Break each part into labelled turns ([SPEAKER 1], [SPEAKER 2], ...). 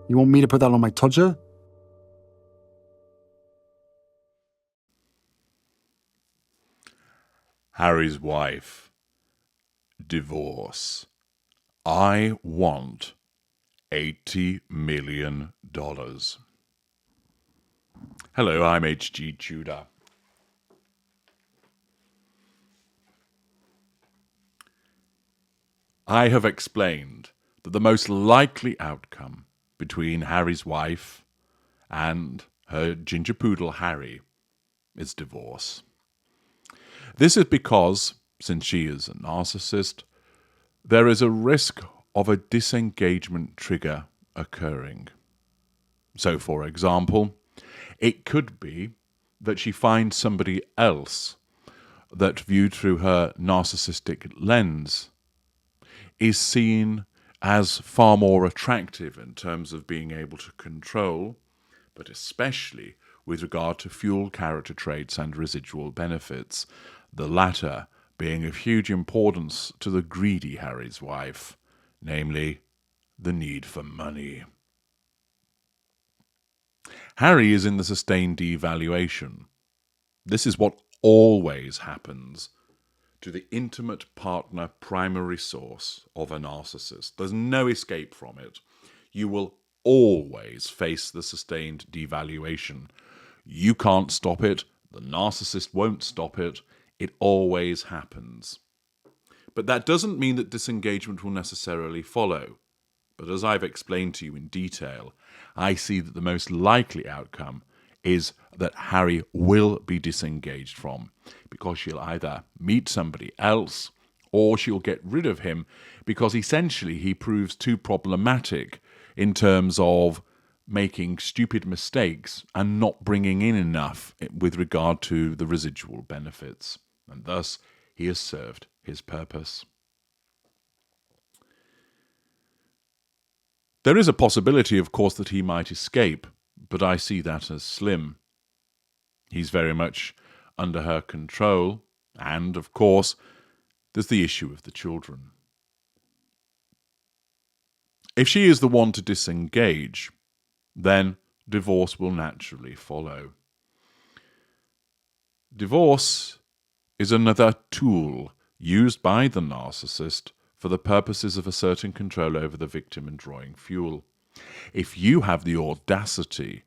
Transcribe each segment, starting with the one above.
[SPEAKER 1] You want me to put that on my Tudor?
[SPEAKER 2] Harry's wife. Divorce. I want $80 million. Hello, I'm H.G. Tudor. I have explained that the most likely outcome between Harry's wife and her ginger poodle Harry is divorce. This is because, since she is a narcissist, there is a risk of a disengagement trigger occurring. So, for example, it could be that she finds somebody else that, viewed through her narcissistic lens, is seen as far more attractive in terms of being able to control, but especially with regard to fuel character traits and residual benefits, the latter being of huge importance to the greedy Harry's wife, namely the need for money. Harry is in the sustained devaluation. This is what always happens to the intimate partner primary source of a narcissist. There's no escape from it. You will always face the sustained devaluation. You can't stop it. The narcissist won't stop it. It always happens. But that doesn't mean that disengagement will necessarily follow. But as I've explained to you in detail, I see that the most likely outcome is that Harry will be disengaged from, because she'll either meet somebody else or she'll get rid of him, because essentially he proves too problematic in terms of making stupid mistakes and not bringing in enough with regard to the residual benefits. And thus he has served his purpose. There is a possibility, of course, that he might escape, but I see that as slim. He's very much under her control, and, of course, there's the issue of the children. If she is the one to disengage, then divorce will naturally follow. Divorce is another tool used by the narcissist for the purposes of asserting control over the victim and drawing fuel. If you have the audacity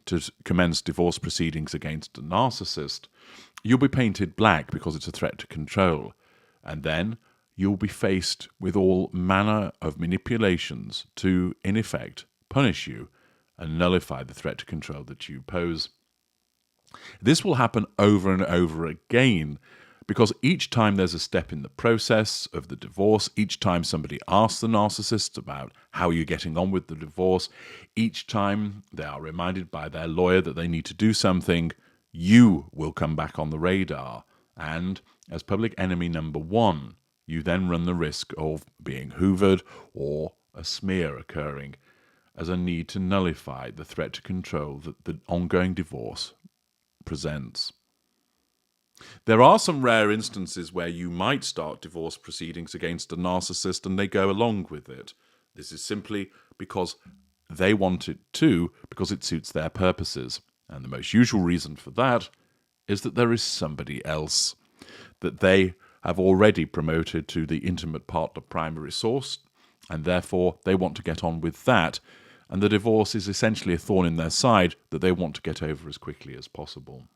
[SPEAKER 2] to commence divorce proceedings against a narcissist, you'll be painted black because it's a threat to control, and then you'll be faced with all manner of manipulations to, in effect, punish you and nullify the threat to control that you pose. This will happen over and over again, because each time there's a step in the process of the divorce, each time somebody asks the narcissist about how you're getting on with the divorce, each time they are reminded by their lawyer that they need to do something, you will come back on the radar. And as public enemy number one, you then run the risk of being hoovered or a smear occurring as a need to nullify the threat to control that the ongoing divorce presents. There are some rare instances where you might start divorce proceedings against a narcissist and they go along with it. This is simply because they want it too, because it suits their purposes. And the most usual reason for that is that there is somebody else that they have already promoted to the intimate partner primary source, and therefore they want to get on with that. And the divorce is essentially a thorn in their side that they want to get over as quickly as possible.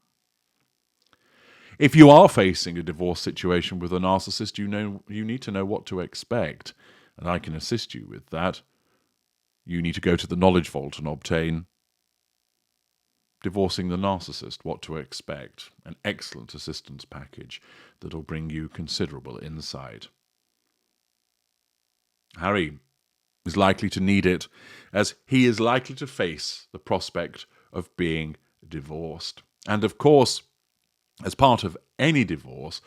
[SPEAKER 2] If you are facing a divorce situation with a narcissist, you need to know what to expect, and I can assist you with that. You need to go to the Knowledge Vault and obtain Divorcing the Narcissist, What to Expect, an excellent assistance package that will bring you considerable insight. Harry is likely to need it, as he is likely to face the prospect of being divorced. And of course, as part of any divorce,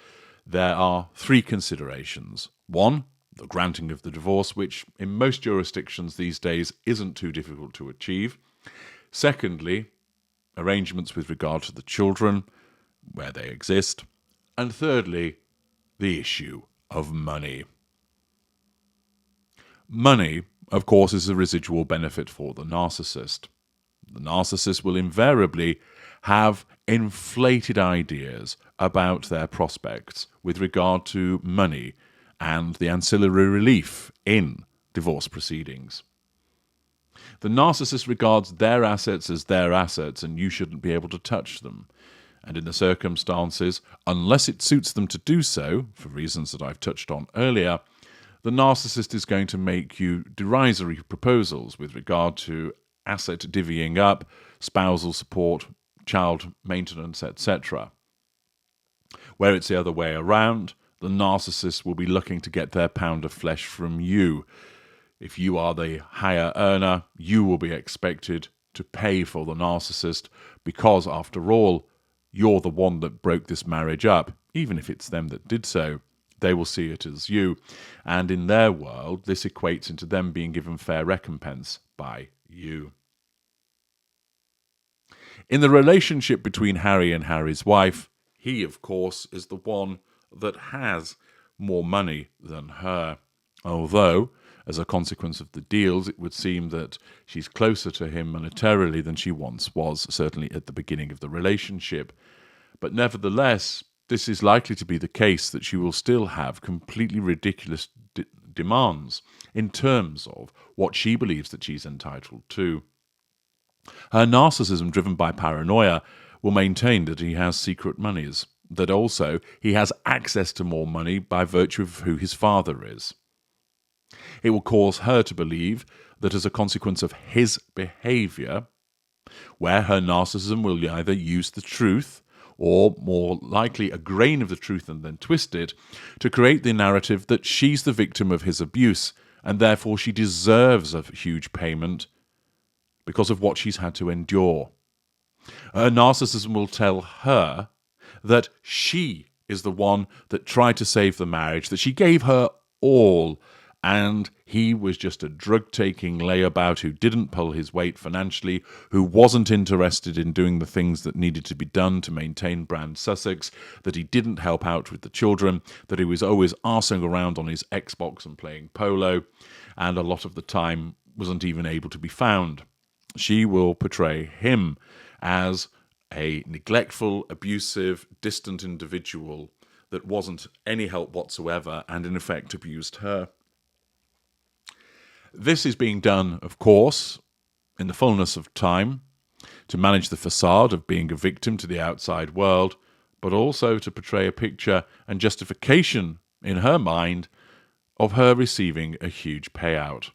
[SPEAKER 2] there are three considerations. One, the granting of the divorce, which in most jurisdictions these days isn't too difficult to achieve. Secondly, arrangements with regard to the children, where they exist. And thirdly, the issue of money. Money of course, is a residual benefit for the narcissist. The narcissist will invariably have inflated ideas about their prospects with regard to money and the ancillary relief in divorce proceedings. The narcissist regards their assets as their assets, and you shouldn't be able to touch them. And in the circumstances, unless it suits them to do so, for reasons that I've touched on earlier, the narcissist is going to make you derisory proposals with regard to asset divvying up, spousal support, child maintenance, etc. Where it's the other way around, the narcissist will be looking to get their pound of flesh from you. If you are the higher earner, you will be expected to pay for the narcissist because, after all, you're the one that broke this marriage up. Even if it's them that did so, they will see it as you. And in their world, this equates into them being given fair recompense by you. In the relationship between Harry and Harry's wife, he, of course, is the one that has more money than her. Although, as a consequence of the deals, it would seem that she's closer to him monetarily than she once was, certainly at the beginning of the relationship. But nevertheless, this is likely to be the case that she will still have completely ridiculous demands in terms of what she believes that she's entitled to. Her narcissism, driven by paranoia, will maintain that he has secret monies, that also he has access to more money by virtue of who his father is. It will cause her to believe that as a consequence of his behaviour, where her narcissism will either use the truth, or more likely a grain of the truth and then twist it, to create the narrative that she's the victim of his abuse, and therefore she deserves a huge payment because of what she's had to endure. Her narcissism will tell her that she is the one that tried to save the marriage, that she gave her all, and he was just a drug-taking layabout who didn't pull his weight financially, who wasn't interested in doing the things that needed to be done to maintain brand Sussex, that he didn't help out with the children, that he was always arsing around on his Xbox and playing polo, and a lot of the time wasn't even able to be found. She will portray him as a neglectful, abusive, distant individual that wasn't any help whatsoever and in effect abused her. This is being done, of course, in the fullness of time, to manage the facade of being a victim to the outside world, but also to portray a picture and justification in her mind of her receiving a huge payout.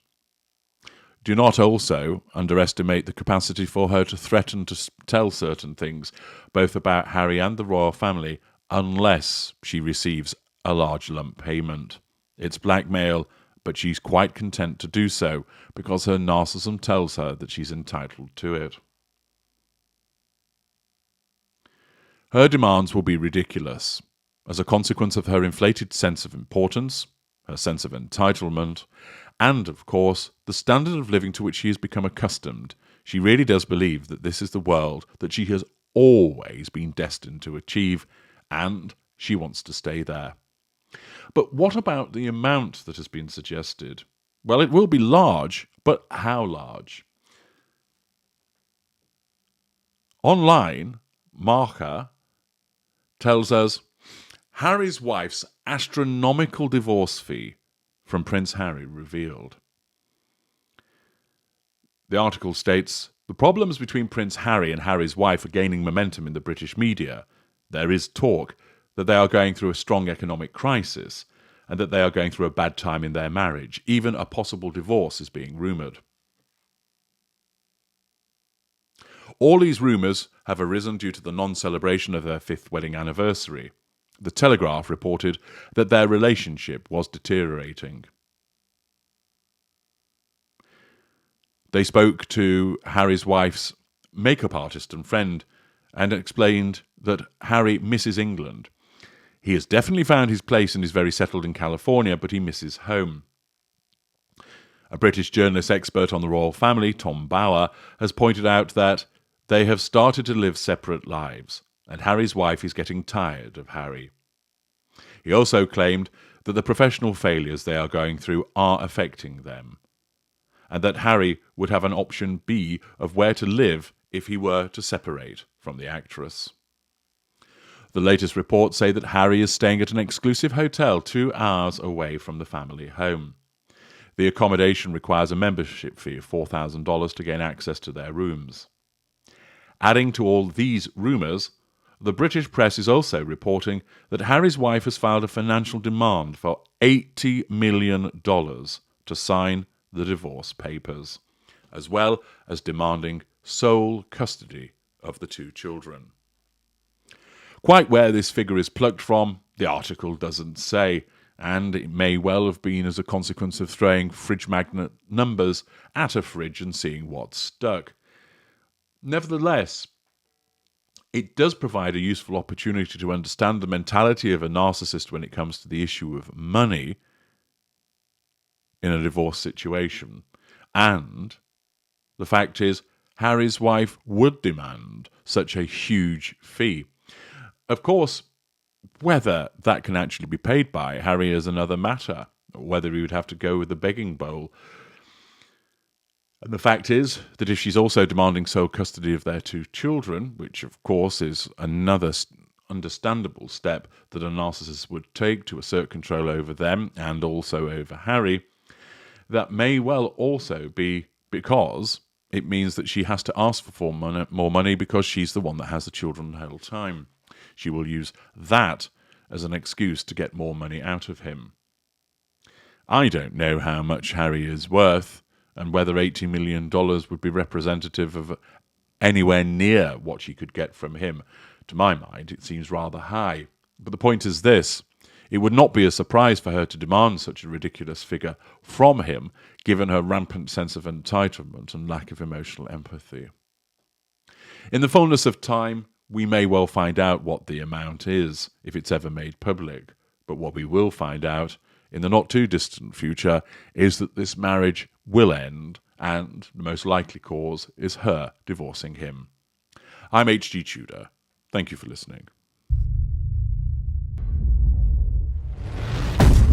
[SPEAKER 2] Do not also underestimate the capacity for her to threaten to tell certain things, both about Harry and the royal family, unless she receives a large lump payment. It's blackmail, but she's quite content to do so because her narcissism tells her that she's entitled to it. Her demands will be ridiculous as a consequence of her inflated sense of importance, her sense of entitlement, and, of course, the standard of living to which she has become accustomed. She really does believe that this is the world that she has always been destined to achieve, and she wants to stay there. But what about the amount that has been suggested? Well, it will be large, but how large? Online, Markle tells us Harry's wife's astronomical divorce fee from Prince Harry revealed. The article states, the problems between Prince Harry and Harry's wife are gaining momentum in the British media. There is talk that they are going through a strong economic crisis and that they are going through a bad time in their marriage. Even a possible divorce is being rumoured. All these rumours have arisen due to the non-celebration of their 5th wedding anniversary. The Telegraph reported that their relationship was deteriorating. They spoke to Harry's wife's makeup artist and friend and explained that Harry misses England. He has definitely found his place and is very settled in California, but he misses home. A British journalist expert on the royal family, Tom Bauer, has pointed out that they have started to live separate lives, and Harry's wife is getting tired of Harry. He also claimed that the professional failures they are going through are affecting them. and that Harry would have an option B of where to live if he were to separate from the actress. The latest reports say that Harry is staying at an exclusive hotel 2 hours away from the family home. The accommodation requires a membership fee of $4,000 to gain access to their rooms. Adding to all these rumours, the British press is also reporting that Harry's wife has filed a financial demand for $80 million to sign the divorce papers, as well as demanding sole custody of the 2 children. Quite where this figure is plucked from, the article doesn't say, and it may well have been as a consequence of throwing fridge magnet numbers at a fridge and seeing what stuck. Nevertheless, it does provide a useful opportunity to understand the mentality of a narcissist when it comes to the issue of money in a divorce situation. And the fact is, Harry's wife would demand such a huge fee. Of course, whether that can actually be paid by Harry is another matter, whether he would have to go with the begging bowl. And the fact is that if she's also demanding sole custody of their 2 children, which of course is another understandable step that a narcissist would take to assert control over them and also over Harry, that may well also be because it means that she has to ask for more money because she's the one that has the children the whole time. She will use that as an excuse to get more money out of him. I don't know how much Harry is worth and whether $80 million would be representative of anywhere near what she could get from him. To my mind, it seems rather high. But the point is this: it would not be a surprise for her to demand such a ridiculous figure from him, given her rampant sense of entitlement and lack of emotional empathy. In the fullness of time, we may well find out what the amount is, if it's ever made public. But what we will find out in the not-too-distant future is that this marriage will end, and the most likely cause is her divorcing him. I'm H.G. Tudor. Thank you for listening.